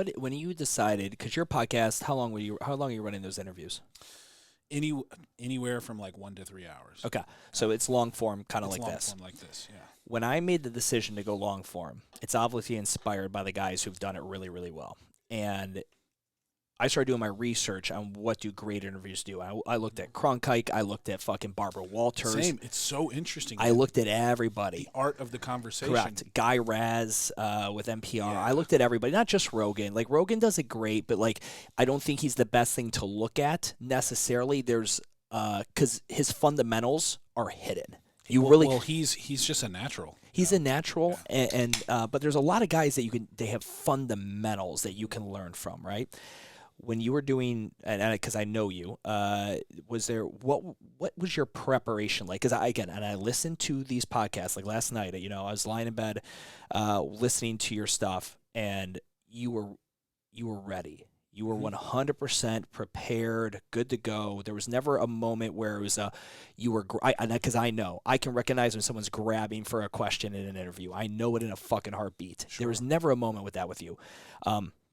But when you decided, because your podcast, how long are you running those interviews? Any anywhere from like 1 to 3 hours. Okay, so it's long form, kind of It's like long this. form like this. Yeah. When I made the decision to go long form, it's obviously inspired by the guys who've done it really, really well. And I started doing my research on what do great interviews do. I looked at Cronkite. I looked at fucking Barbara Walters. Same. It's so interesting. I looked at everybody. The art of the conversation. Correct. Guy Raz with NPR. Yeah. I looked at everybody, not just Rogan. Like, Rogan does it great, but, like, I don't think he's the best thing to look at necessarily. There's because his fundamentals are hidden. He's just a natural. He's a natural, and but there's a lot of guys that they have fundamentals that you can learn from, right? When you were doing, and because I know you, what was your preparation like? Because I listened to these podcasts like last night. I was lying in bed, listening to your stuff, and you were ready. You were 100% prepared, good to go. There was never a moment where it was because I know I can recognize when someone's grabbing for a question in an interview. I know it in a fucking heartbeat. Sure. There was never a moment with that with you.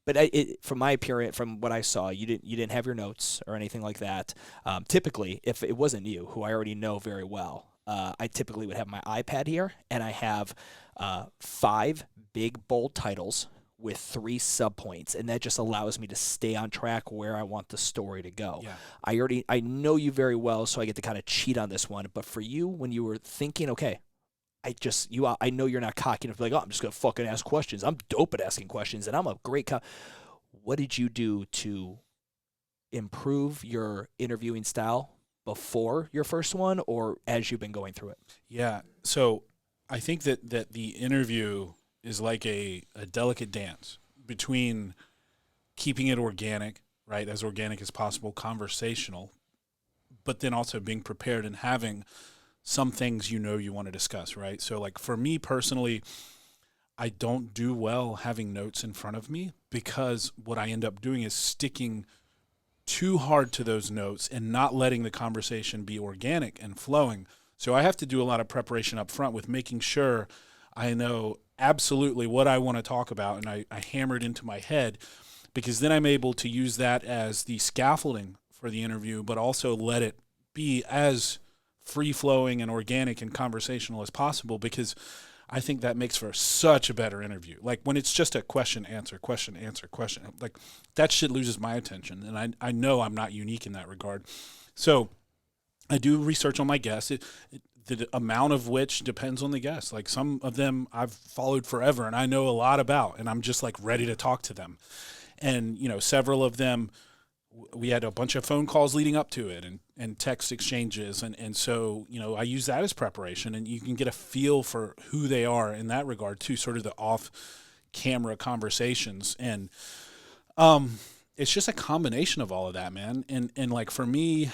But from my appearance, from what I saw, you didn't have your notes or anything like that. Typically, if it wasn't you, who I already know very well, I typically would have my iPad here, and I have 5 big bold titles with 3 subpoints, and that just allows me to stay on track where I want the story to go. Yeah. I know you very well, so I get to kind of cheat on this one. But for you, when you were thinking, okay, I know you're not cocky enough to be like, oh, I'm just gonna fucking ask questions. I'm dope at asking questions, and I'm a great What did you do to improve your interviewing style before your first one, or as you've been going through it? Yeah. So I think that the interview is like a delicate dance between keeping it organic, right, as organic as possible, conversational, but then also being prepared and having some things you want to discuss, right? So, like, for me personally, I don't do well having notes in front of me, because what I end up doing is sticking too hard to those notes and not letting the conversation be organic and flowing. So I have to do a lot of preparation up front with making sure I know absolutely what I want to talk about, and I hammer it into my head, because then I'm able to use that as the scaffolding for the interview, but also let it be as free-flowing and organic and conversational as possible, because I think that makes for such a better interview. Like, when it's just a question, answer, like, that shit loses my attention, and I know I'm not unique in that regard. So I do research on my guests. The amount of which depends on the guest. Like, some of them I've followed forever and I know a lot about, and I'm just like ready to talk to them. And, several of them, we had a bunch of phone calls leading up to it, and text exchanges. And so, I use that as preparation, and you can get a feel for who they are in that regard too, sort of the off camera conversations. And, it's just a combination of all of that, man. And like, for me,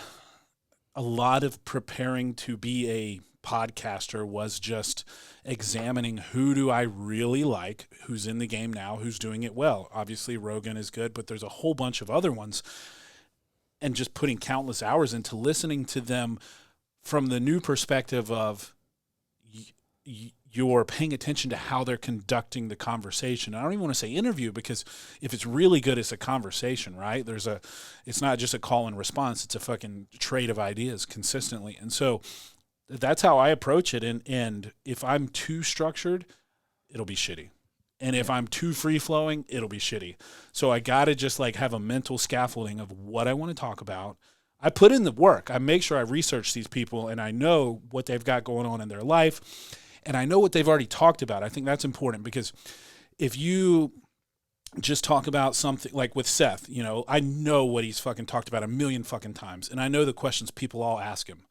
a lot of preparing to be a podcaster was just examining who do I really like, who's in the game now, who's doing it well. Obviously, Rogan is good, but there's a whole bunch of other ones. And just putting countless hours into listening to them from the new perspective of you're paying attention to how they're conducting the conversation. I don't even want to say interview, because if it's really good, it's a conversation, right? It's not just a call and response. It's a fucking trade of ideas consistently. And so that's how I approach it. And if I'm too structured, it'll be shitty. And if I'm too free flowing, it'll be shitty. So I got to just like have a mental scaffolding of what I want to talk about. I put in the work. I make sure I research these people, and I know what they've got going on in their life. And I know what they've already talked about. I think that's important, because if you just talk about something like with Seth, I know what he's fucking talked about a million fucking times. And I know the questions people all ask him.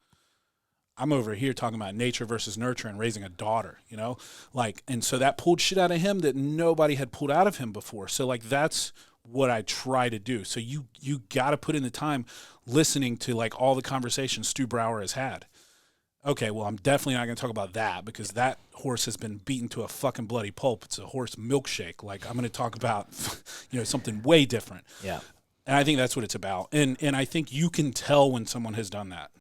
I'm over here talking about nature versus nurture and raising a daughter, and so that pulled shit out of him that nobody had pulled out of him before. So like, that's what I try to do. So you got to put in the time listening to like all the conversations Stu Brower has had. Okay, well, I'm definitely not going to talk about that, because that horse has been beaten to a fucking bloody pulp. It's a horse milkshake. Like, I'm going to talk about, something way different. Yeah. And I think that's what it's about. And I think you can tell when someone has done that.